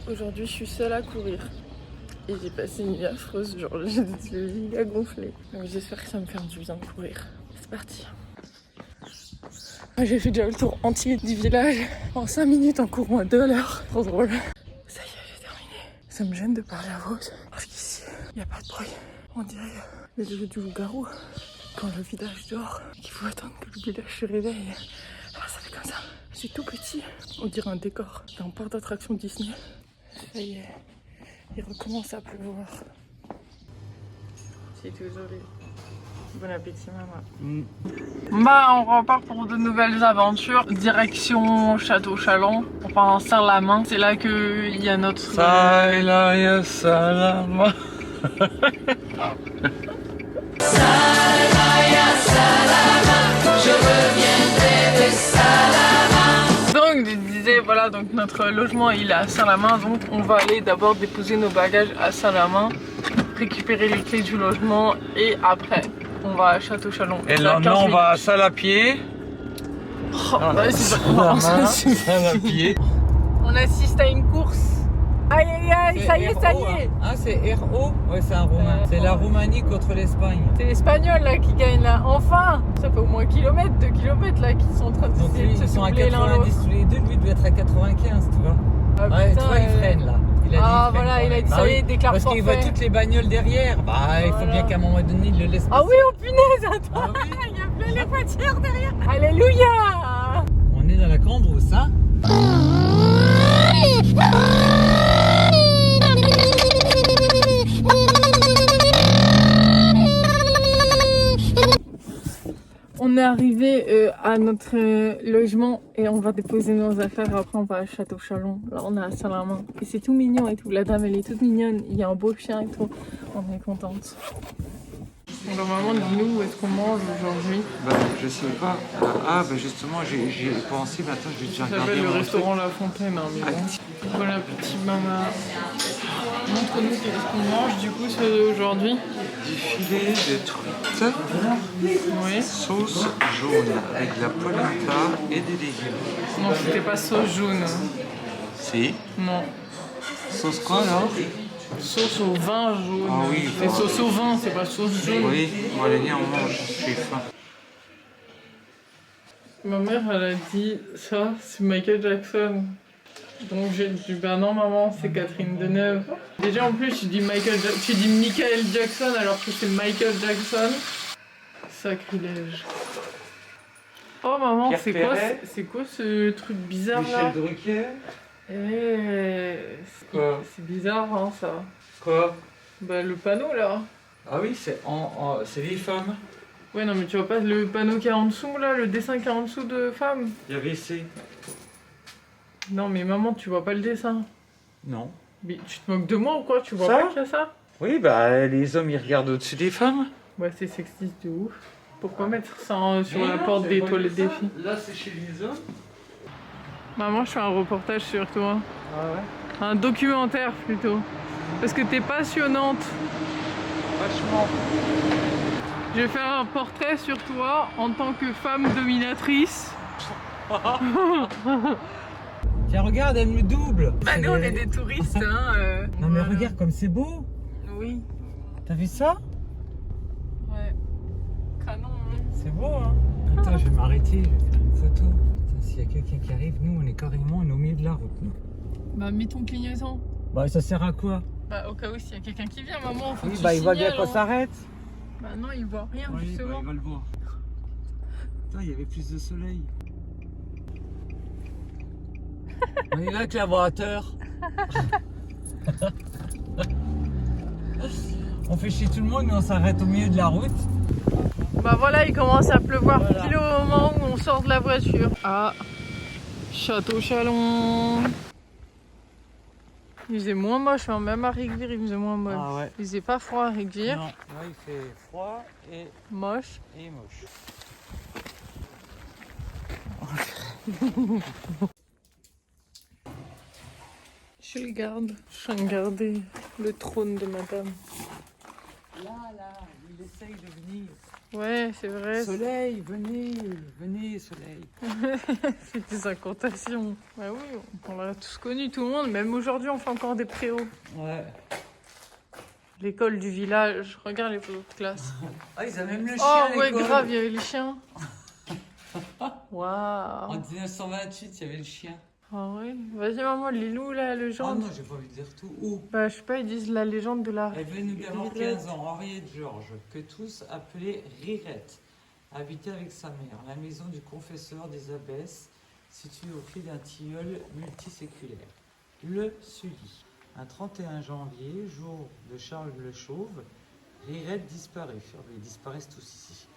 Aujourd'hui, je suis seule à courir. Et j'ai passé une nuit affreuse, genre j'ai des yeux giga gonflés. Donc j'espère que ça va me faire du bien de courir. C'est parti. J'ai fait déjà le tour entier du village en 5 minutes en courant à 2 l'heure. Trop drôle. Ça y est, j'ai terminé. Ça me gêne de parler à voix haute parce qu'ici, il n'y a pas de bruit. On dirait les jeux du loup-garou. Quand le village dort et qu'il faut attendre que le village se réveille. Alors ça fait comme ça. C'est tout petit. On dirait un décor d'un parc d'attractions Disney. Ça y est. Il recommence à pleuvoir. C'est toujours les... Bon appétit, maman. Bah, on repart pour de nouvelles aventures. Direction Château Chalon. On part en Serre-la-Main. C'est là qu'il y a notre... Salaya Salama. Salaya Salama, je reviendrai de Salama. Donc, je disais, voilà, donc notre logement il est à Saint-Lamain. Donc, on va aller d'abord déposer nos bagages à Saint-Lamain, récupérer les clés du logement et après, on va à Château Chalon. Et là, on va à Salapié. Oh, ouais, c'est pas Salapié. On assiste à une course. Aïe aïe aïe, ça y est, ça y est. Ah, c'est RO? Ouais, c'est un Roumain. C'est la Roumanie contre l'Espagne. C'est l'Espagnol là qui gagne là. Enfin, ça fait au moins 2 kilomètres là qui sont en train de Donc lui, se ils sont à doubler l'un l'autre. 90 tous les deux, lui devait être à 95, tu vois. Ah, Ouais, putain, tu vois, il freine là. Il a dit, Ah il freine voilà, quand il a même. dit Bah ça y est, oui, déclare parce qu'il voit forfait. toutes les bagnoles derrière. Bah, il faut Voilà. bien qu'à un moment donné, il le laisse Ah passer. oui, oh punaise, attends, Ah oui. il y a plein les voitures derrière. Alléluia. On est dans la Cambrousse, hein. On est arrivé à notre logement et on va déposer nos affaires. Après, on va à Château Chalon. Là, on est à Saint-Lamain. Et c'est tout mignon et tout. La dame, elle est toute mignonne. Il y a un beau chien et tout. On est contente. Alors, maman, dis-nous où est-ce qu'on mange aujourd'hui? Bah, je sais pas. Ah, bah justement, j'y ai pensé. Mais attends, j'ai déjà Ça regardé. s'appelle le mon restaurant La Fontaine, hein, mais bon. Bon appétit, maman. Montre-nous qu'est-ce qu'on mange du coup aujourd'hui. Du filet de truite, Oui. sauce jaune avec de la polenta et des légumes. Non, c'était pas sauce jaune. Si. Non. Sauce quoi alors? Sauce au vin jaune. Ah oui. C'est sauce au vin, c'est pas sauce jaune. Oui, bon allez, on mange, j'ai faim. Ma mère, elle a dit ça, c'est Michael Jackson. Donc j'ai dit, bah non maman, c'est Catherine Deneuve. Déjà en plus, tu dis Michael Jackson alors que c'est Michael Jackson. Sacrilège. Oh maman, Pierre c'est quoi, Perret. c'est quoi ce truc bizarre là? Michel Drucker. Quoi? C'est bizarre hein ça. Quoi? Bah le panneau là. Ah oui, c'est les femmes. Ouais non mais tu vois pas le panneau qui est en dessous là, le dessin qui est en dessous de femme? Il y avait ces. Non mais maman, tu vois pas le dessin. Non. Mais tu te moques de moi ou quoi? Tu vois Ça pas qu'il y a ça? Oui, bah les hommes ils regardent au-dessus des femmes. Ouais, c'est sexiste de ouf. Pourquoi mettre ça sur la porte des toilettes des filles? Là c'est chez les hommes. Maman, je fais un reportage sur toi. Ah ouais. Un documentaire plutôt. Parce que t'es passionnante. Vachement. Je vais faire un portrait sur toi en tant que femme dominatrice. Tiens, regarde, elle me double. Bah nous on est des touristes hein. Non mais Voilà. regarde comme c'est beau. Oui. T'as vu ça? Ouais. Canon hein. C'est beau, hein? Attends, je vais m'arrêter, je vais faire une photo. Putain, s'il y a quelqu'un qui arrive, nous, on est carrément au milieu de la route, nous. Bah mets ton clignotant. Bah, ça sert à quoi? Bah au cas où s'il y a quelqu'un qui vient, maman, faut que Oui, tu bah, il voit bien signales, qu'on hein. s'arrête. Bah non, il voit rien Oui, bah, justement. il va le voir. Putain, il y avait plus de soleil. On est là avec l'aborateur. On fait chier tout le monde, mais on s'arrête au milieu de la route. Bah voilà, il commence à pleuvoir Voilà. pile au moment où on sort de la voiture. Ah, Château Chalon. Il faisait moins moche, hein. Même à Rigvire, il faisait moins moche. Ah ouais. Il faisait pas froid à Rigvire. Non, là, il fait froid et Moche. moche. Je vais garder le trône de madame. Là, il essaye de venir. Ouais, c'est vrai. Soleil, venez, venez, soleil. C'est des incantations. Bah oui, on l'a tous connu, tout le monde. Même aujourd'hui, on fait encore des préaux. Ouais. L'école du village. Regarde les photos de classe. Ah, ils avaient même le chien Oh à ouais, l'école. grave, il y avait les chiens. En Waouh. 1928, il y avait le chien. Ah ouais. Vas-y, maman, lis-nous la Ah légende. non, j'ai pas envie de dire tout. Où Bah, je sais pas, ils disent la légende de la... Elle venait d'avoir 15 ans, Henriette Georges, que tous appelaient Rirette, habitait avec sa mère, la maison du confesseur des abbesses, située au pied d'un tilleul multiséculaire. Le Sully. Un 31 janvier, jour de Charles le Chauve, Rirette disparut. Ils disparaissent tous ici.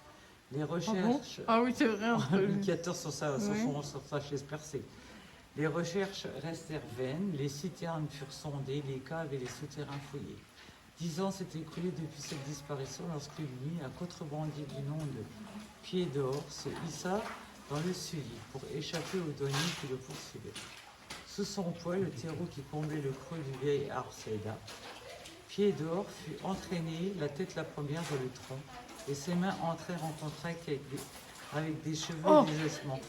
Les recherches... Ah oui, c'est vrai. Louis XIV sur sa chaise percée. Les recherches restèrent vaines, les citernes furent sondées, les caves et les souterrains fouillés. 10 ans s'étaient écoulés depuis cette disparition lorsque lui, un contrebandier du nom de Pied d'Or, se hissa dans le Sully pour échapper aux douaniers qui le poursuivaient. Sous son poids, le terreau qui comblait le creux du vieil arbre céda, Pied d'Or fut entraîné, la tête la première dans le tronc, et ses mains entrèrent en contact avec des cheveux et des ossements.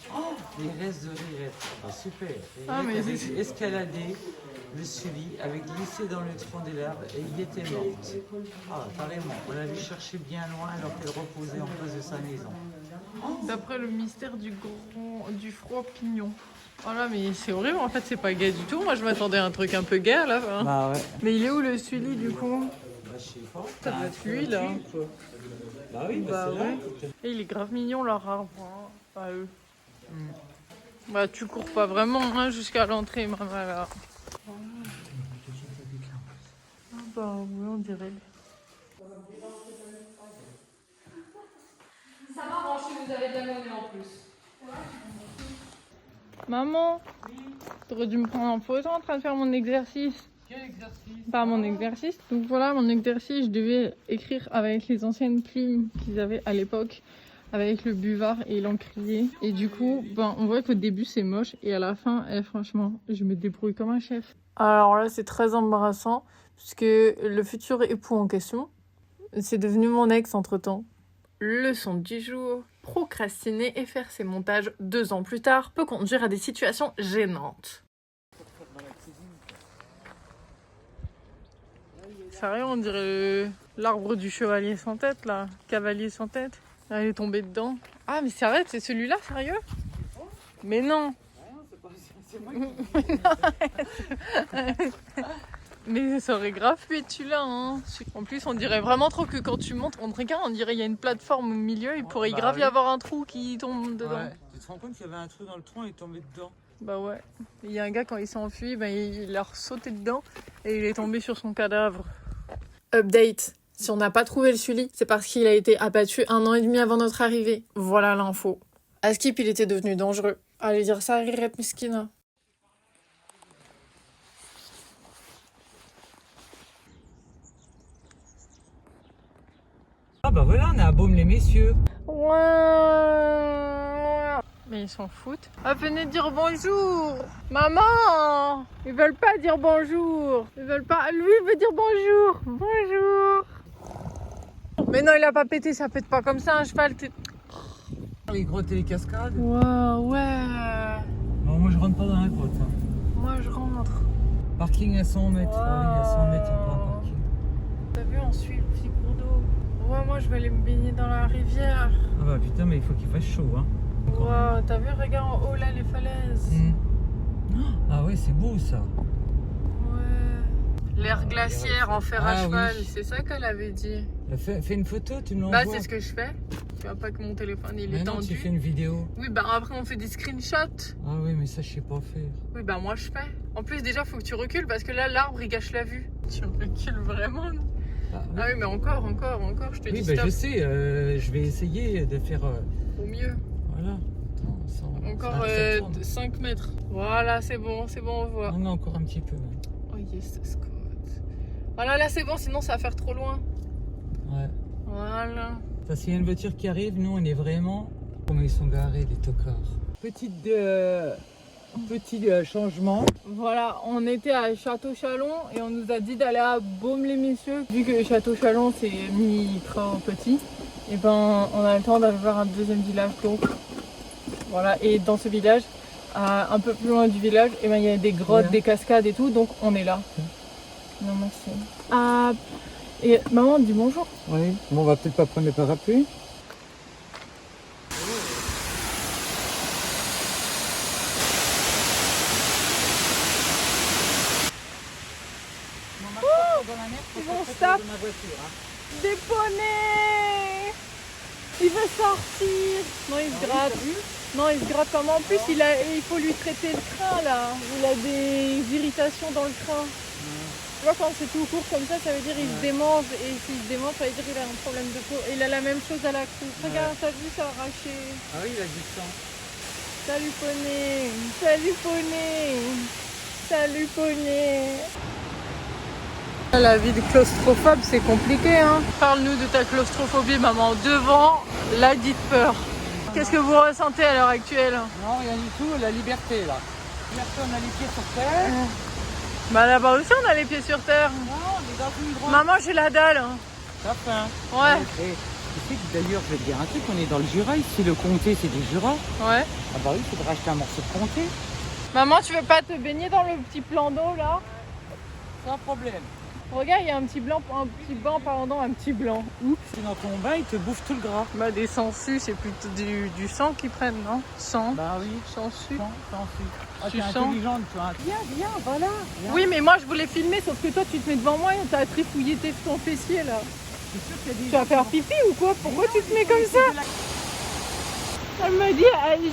Les restes de Rirette. Ah bah super. Rirette avait escaladé le Sully, avait glissé dans le tronc des arbres et il était morte. Ah, carrément. On l'avait cherché bien loin alors qu'elle reposait en face de sa maison. D'après le mystère du froid pignon. Voilà, mais c'est horrible, en fait, c'est pas gay du tout. Moi, je m'attendais à un truc un peu gay à la fin. Bah ouais. Mais il est où le Sully, du coup? Bah je sais pas. Ça doit être lui, là. Bah oui, Bah c'est ouais. là. Et il est grave mignon, leur arbre. Hein. À eux. Bah, tu cours pas vraiment hein, jusqu'à l'entrée, maman, là. Ah bah oui, on dirait. Ça m'arrange si vous avez de la monnaie en plus. Maman, t'aurais dû me prendre en photo en train de faire mon exercice. Quel exercice? Pas mon exercice. Donc voilà, mon exercice, je devais écrire avec les anciennes plumes qu'ils avaient à l'époque, avec le buvard et l'encrier. Et du coup, ben, on voit qu'au début c'est moche et à la fin, franchement, je me débrouille comme un chef. Alors là, c'est très embarrassant puisque le futur époux en question, c'est devenu mon ex entre-temps. Leçon du jour. Procrastiner et faire ses montages 2 ans plus tard peut conduire à des situations gênantes. Sérieux, on dirait l'arbre du chevalier sans tête, là. Cavalier sans tête. Là, il est tombé dedans. Ah, mais sérieux, c'est celui-là, sérieux? Mais non. Mais ça aurait grave pu être celui-là, hein. En plus, on dirait vraiment trop que quand tu montes, on te regarde, on dirait qu'il y a une plateforme au milieu, il pourrait grave y avoir un trou qui tombe dedans. Ouais. Tu te rends compte qu'il y avait un trou dans le tronc et il est tombé dedans? Bah ouais. Il y a un gars, quand il s'est enfui, ben, il a sauté dedans et il est tombé sur son cadavre. Update. Si on n'a pas trouvé le Sully, c'est parce qu'il a été abattu 1 an et demi avant notre arrivée. Voilà l'info. À Skip, il était devenu dangereux. Allez dire ça à Rirette Miskina. Ah bah voilà, on est à Baume-les-Messieurs. Ouais. Mais ils s'en foutent. Ah, venez dire bonjour. Maman, ils veulent pas dire bonjour. Ils veulent pas. Lui, il veut dire bonjour. Bonjour. Mais non, il a pas pété, ça pète pas comme ça un cheval. Les grottes et les cascades. Waouh, ouais. Non, moi je rentre pas dans la grotte. Hein. Moi, je rentre. Parking à 100 mètres. Wow. Ah oui, à 100 mètres, il y a pas un parking. T'as vu, on suit le petit cours d'eau. Ouais, moi, je vais aller me baigner dans la rivière. Ah bah putain, mais il faut qu'il fasse chaud. Hein. Waouh, t'as vu, regarde en haut là les falaises. Ah ouais, c'est beau ça. Ouais. L'air glaciaire en fer à cheval, oui. c'est ça qu'elle avait dit. Fais une photo, tu me l'envoies. Bah, c'est ce que je fais. Tu vois pas que mon téléphone il est Mais non, tendu. tu fais une vidéo. Oui, bah après on fait des screenshots. Ah oui, mais ça je sais pas faire. Oui, bah moi je fais. En plus, déjà, faut que tu recules parce que là, l'arbre il gâche la vue. Tu recules vraiment. Ah Ah oui, mais encore, je te oui, dis bah stop. je sais, je vais essayer de faire. Au mieux. Voilà. Attends, Encore ça tourne. 5 mètres. Voilà, c'est bon, on voit. Non, encore un petit peu. Même. Oh yes, Scott. Voilà, là c'est bon, sinon ça va faire trop loin. Ouais. Voilà. S'il y a une voiture qui arrive, nous on est vraiment. Comment ils sont garés, les tocards. Petit changement. Voilà, on était à Château-Chalon et on nous a dit d'aller à Baume-les-Messieurs. Vu que Château-Chalon c'est mi-train petit, Et ben on a le temps d'aller voir un deuxième village donc voilà. Et dans ce village, un peu plus loin du village, et ben il y a des grottes, des cascades et tout, donc on est là. Non merci. Et maman dis bonjour. Oui, bon, on va peut-être pas prendre le parapluie. Ils vont se taper. Des poneys. Il veut sortir. Non, il se gratte. Non, il se gratte comme en plus, il faut lui traiter le crin là. Il a des irritations dans le crin. Tu vois, quand c'est tout court comme ça veut dire qu'il se démange. Et s'il se démange, ça veut dire qu'il a un problème de peau. Et il a la même chose à la croupe. Regarde, t'as vu, ça a arraché. Ah oui, il a du sang. Salut poney. Salut poney. Salut poney. La vie de claustrophobe, c'est compliqué, hein. Parle-nous de ta claustrophobie, maman, devant la dite peur. Qu'est-ce que vous ressentez à l'heure actuelle? Non, rien du tout, la liberté là. Liberté, on a les pieds sur terre. Bah là-bas aussi, on a les pieds sur terre. Non, on est dans une grande... Maman, j'ai la dalle. Ça fait. Ouais. Et tu sais que d'ailleurs, je vais te dire un truc, on est dans le Jura, ici le comté, c'est du Jura. Ouais. Ah bah oui, il faudrait acheter un morceau de comté. Maman, tu veux pas te baigner dans le petit plan d'eau là? Sans problème. Regarde, il y a un petit blanc, un petit blanc. Oups. Si dans ton bain, il te bouffe tout le gras. Bah des sangsues, c'est plutôt du sang qu'ils prennent, non? Sang. Bah oui. Sangsues. Sans sucre. Ah, Tu t'es sens intelligente, toi. Viens, voilà. Viens. Oui, mais moi je voulais filmer, sauf que toi tu te mets devant moi et t'as trifouillé ton fessier là. C'est sûr qu'il y a des Tu vas faire pipi ou quoi? Pourquoi tu te mets comme ça? Elle m'a dit,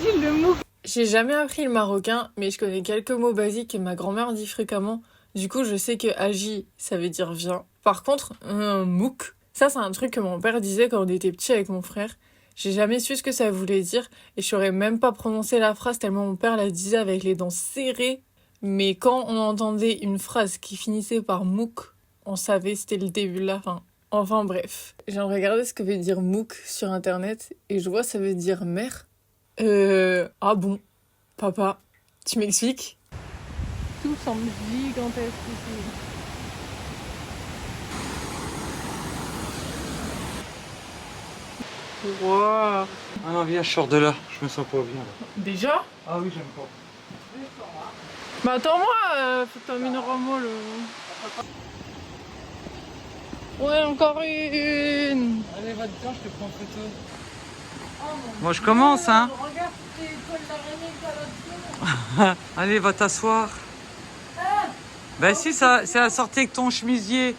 Gilles, le mot. J'ai jamais appris le marocain, mais je connais quelques mots basiques que ma grand-mère dit fréquemment. Du coup, je sais que agi, ça veut dire viens. Par contre, mouk, ça c'est un truc que mon père disait quand on était petit avec mon frère. J'ai jamais su ce que ça voulait dire et je saurais même pas prononcer la phrase tellement mon père la disait avec les dents serrées. Mais quand on entendait une phrase qui finissait par mouk, on savait c'était le début de la fin. Enfin bref, j'ai regardé ce que veut dire mouk sur internet et je vois ça veut dire mère. Ah bon, papa, tu m'expliques? Tout semble gigantesque ici. Wow. Ah non, viens, je sors de là. Je me sens pas bien là. Déjà? Ah oui, j'aime pas. Bah attends-moi, faut terminer un mot le... Ouais, encore une. Allez, va dedans, je te prends photo. Moi, je commence, hein. Regarde tes toiles d'araignée que t'as là-dessus. Allez, va t'asseoir. Ben si, c'est à sortir avec ton chemisier,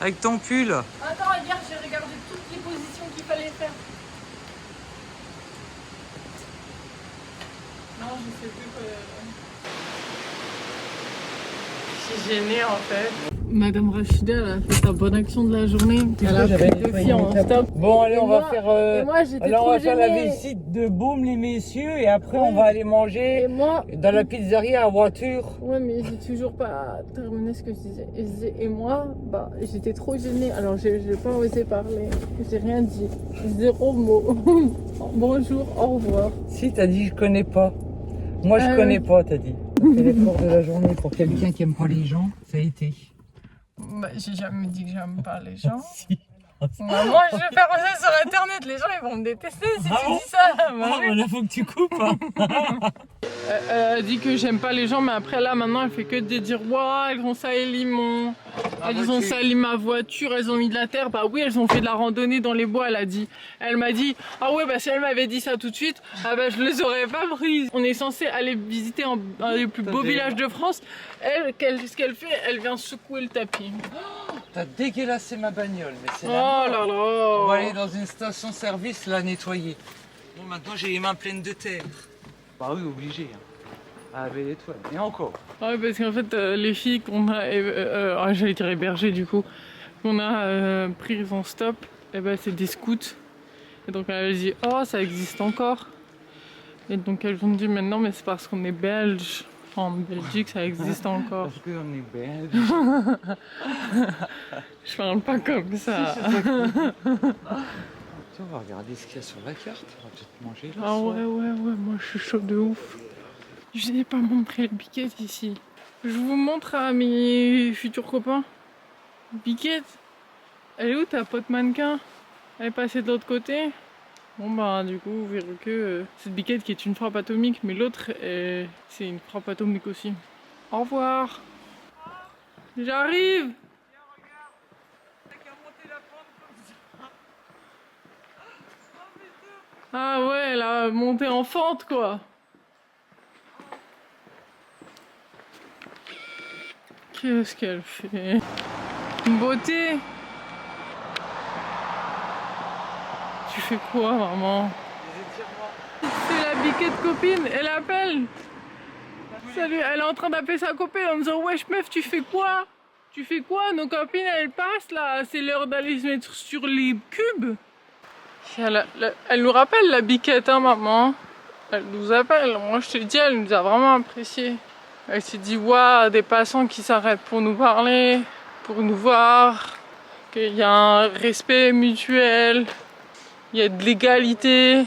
avec ton pull. Attends, regarde, j'ai regardé toutes les positions qu'il fallait faire. Non, je sais plus quoi. Je suis gênée en fait. Madame Rachida, elle a fait sa bonne action de la journée. Elle a pris 2 filles en stop. Bon, allez, Et on moi- va faire... Et moi, j'étais alors, on trop va faire la gênée. visite de Boum, les messieurs, et après, Ouais. on va aller manger Et moi... dans la pizzeria à voiture. Ouais, mais j'ai toujours pas terminé ce que je disais. Et moi, bah, j'étais trop gênée. Alors, j'ai pas osé parler. J'ai rien dit. 0 mot. Bonjour, au revoir. Si, t'as dit, je connais pas. Moi, je connais pas, t'as dit. C'est l'effort de la journée pour quelqu'un qui aime pas les gens, ça a été. Bah, j'ai jamais dit que j'aime pas les gens. Si. Bah, moi, je vais faire ça sur internet. Les gens, ils vont me détester si Ah tu bon dis ça. Bah, Ah, oui. là, faut que tu coupes. Hein. Elle a dit que j'aime pas les gens, mais après là, maintenant, elle fait que de dire waouh, elles ont sali elles ont sali ma voiture, elles ont mis de la terre. Bah oui, elles ont fait de la randonnée dans les bois, elle a dit. Elle m'a dit ah ouais, bah si elle m'avait dit ça tout de suite, ah bah je les aurais pas prises. On est censé aller visiter un des plus beaux villages de France. Elle, ce qu'elle fait, elle vient secouer le tapis. T'as dégueulassé ma bagnole, mais c'est Oh la là mort. On va là. aller dans une station-service la nettoyer. Bon, maintenant j'ai les mains pleines de terre. Bah oui, obligé. Hein. À laver les toiles. Et encore. Ouais, parce qu'en fait, les filles qu'on a, j'allais dire hébergées du coup, qu'on a prises en stop, et ben c'est des scouts. Et donc elle a dit, oh, ça existe encore. Et donc elles ont dit, mais non, mais c'est parce qu'on est belge. En Belgique, ça existe encore. Parce qu'on est belge. Je parle pas comme ça. Tiens, on va regarder ce qu'il y a sur la carte. On va peut-être manger là. Ah ouais, moi je suis chaud de ouf. Je n'ai pas montré le biquette ici. Je vous montre à mes futurs copains. Biquette, elle est où ta pote mannequin? Elle est passée de l'autre côté. Bon bah du coup vous verrez que cette biquette qui est une frappe atomique, mais l'autre c'est une frappe atomique aussi. Au revoir. J'arrive. Ah ouais, la montée en fente quoi. Qu'est-ce qu'elle fait? Une beauté. Tu fais quoi, maman? C'est la biquette copine, elle appelle. Salut, elle est en train d'appeler sa copine en disant wesh meuf, tu fais quoi? Tu fais quoi? Nos copines elles passent là, c'est l'heure d'aller se mettre sur les cubes. Elle nous rappelle la biquette, hein, maman. Elle nous appelle. Moi je te dis, elle nous a vraiment apprécié. Elle s'est dit waouh, des passants qui s'arrêtent pour nous parler, pour nous voir, qu'il y a un respect mutuel, il y a de l'égalité.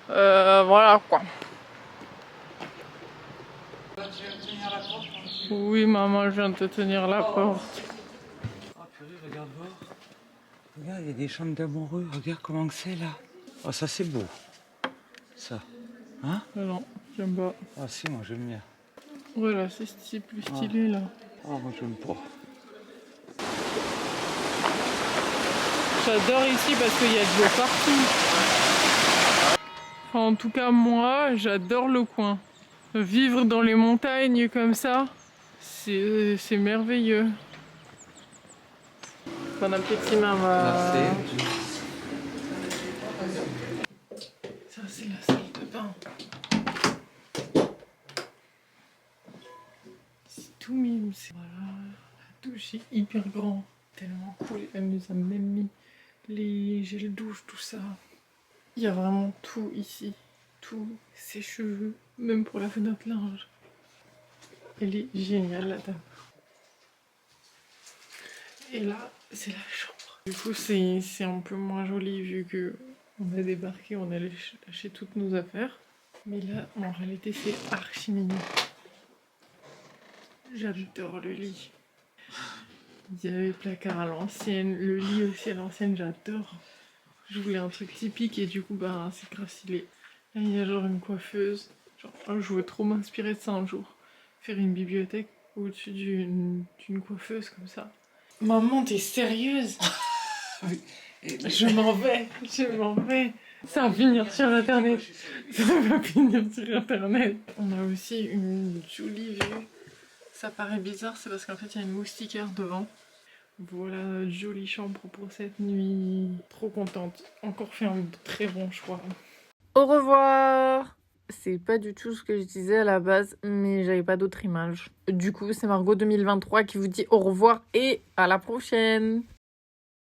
Voilà quoi. Oui maman, je viens de te tenir la porte. Oh purée, regarde voir. Regarde, il y a des chambres d'amoureux. Regarde comment que c'est là. Oh, ça c'est beau. Ça. Hein? Non, j'aime pas. Ah si, moi j'aime bien. Ouais là, c'est plus stylé là. Oh, moi j'aime pas. J'adore ici parce qu'il y a de l'eau partout. Enfin, en tout cas moi, j'adore le coin. Vivre dans les montagnes comme ça, c'est merveilleux. Bon appétit maman. Merci. Ça c'est la salle de bain. C'est tout mime. Voilà. La douche est hyper grand. Tellement cool. Elle nous a même mis les gels douche, tout ça. Il y a vraiment tout ici. Tout. Ses cheveux. Même pour laver notre linge. Elle est géniale la dame. Et là, c'est la chambre. Du coup, c'est un peu moins joli vu que on a débarqué, on allait lâcher toutes nos affaires. Mais là, en réalité, c'est archi mignon. J'adore le lit. Il y avait le placard à l'ancienne, le lit aussi à l'ancienne, j'adore. Je voulais un truc typique et du coup, bah, c'est grave stylé. Là, il y a genre une coiffeuse. Genre, je voulais trop m'inspirer de ça un jour. Faire une bibliothèque au-dessus d'une coiffeuse comme ça. Maman, t'es sérieuse? Je m'en vais, je m'en vais. Ça va finir sur internet. Ça va finir sur internet. On a aussi une jolie vue. Ça paraît bizarre, c'est parce qu'en fait il y a une moustiquaire devant. Voilà notre jolie chambre pour cette nuit. Trop contente. Encore fait un très bon choix. Au revoir. C'est pas du tout ce que je disais à la base, mais j'avais pas d'autre image. Du coup, c'est Margot 2023 qui vous dit au revoir et à la prochaine.